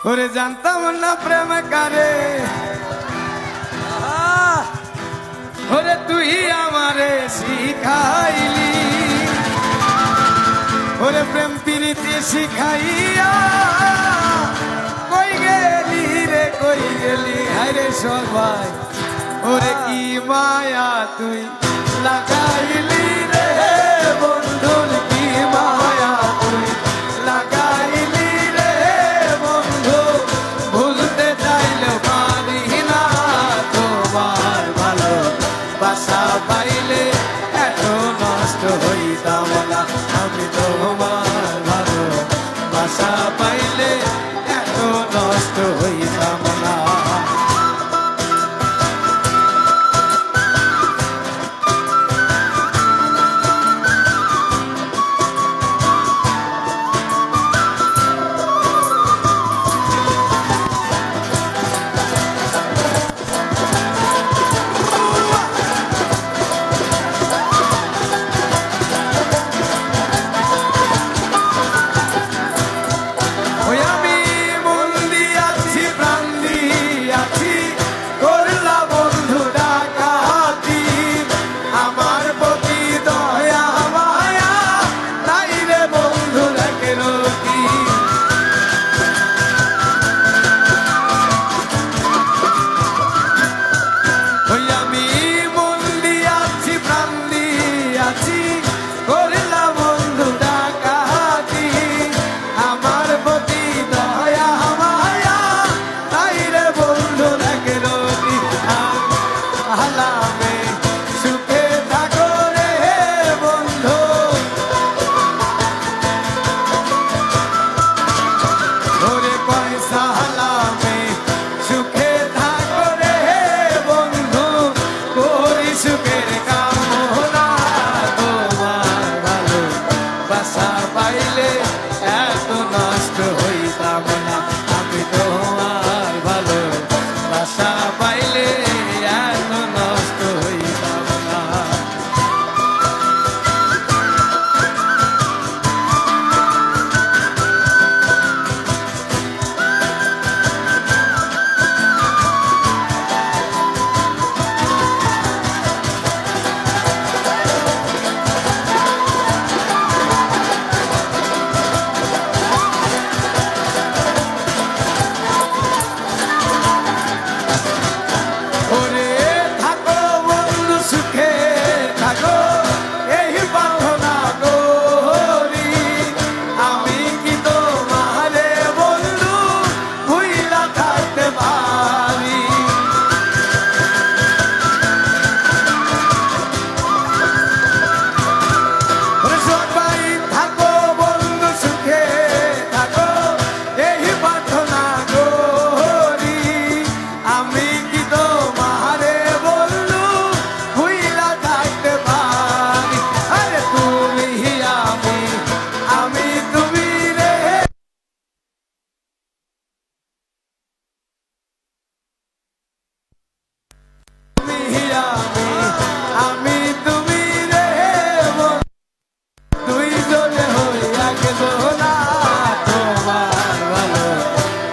ওরে জানতাম না প্রেম কারে, ওরে তুই আমারে শিখাইলি, ওরে প্রেম প্রীতি শিখাইয়া কই গেলি রে কই গেলি হায়রে সবাই, ওরে কি মায়া তুই লাগাইলি রে বন্ধুর কি মায়া তুই লাগাইলি রে বন্ধু, ভুলতে চাইলেও পারি না তোমার ভালো বাসা পাইলে এত নষ্ট হইতাম না, আমি তোমার ভালো বাসা পাইলে এত নষ্ট হইতাম না।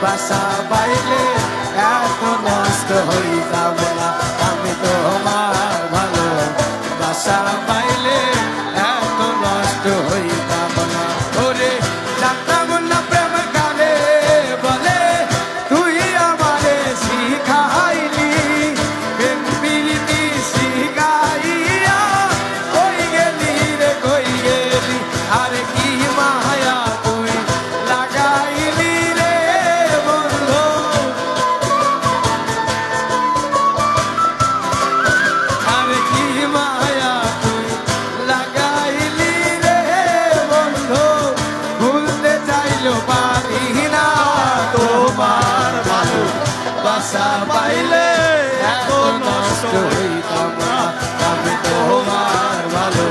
বাসা পাইলে এত নষ্ট হইতাম না, আমি তোমার ভালো বাসা পাইলে এত নষ্ট হইতাম না। ওরে জানতাম না প্রেম কারে বলে তুই আমারে শিখাইলি, প্রেম প্রীতি শিখাইয়া কই গেলি রে কই গেলি, আরে কি মায়া তুই লাগাইলি রে বন্ধু, আরে কি মায়া তুই লাগাইলি রে বন্ধু, ভুলতে চাইলেও পারি না তোমার ভালো বাসা পাইলে এত নষ্ট হইতাম না, আমি তোমার ভালো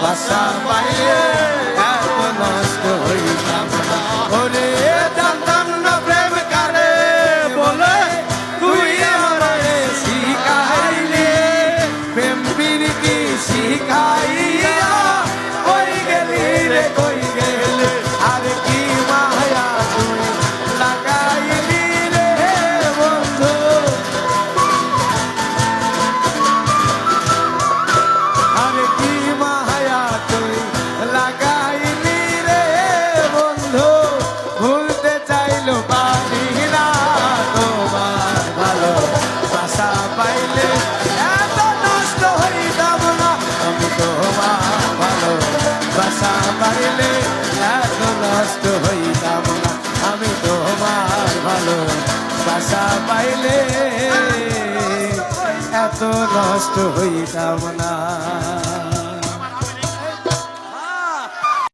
বাসা পাইলে এত নষ্ট হইতাম না। ওরে জানতাম না প্রেম কারে বলে তুই আমারে শিখাইলি, প্রেম প্রীতি শিখাইয়া কই গেলি রে কই গেলি, আরে কি মায়া তুই লাগাই পাইলে এত নষ্ট হইতাম না আমি তোমার ভালো বাসা পাইলে এত নষ্ট হইতাম না আমি তোমার ভালো বাসা পাইলে এত নষ্ট হইতাম না।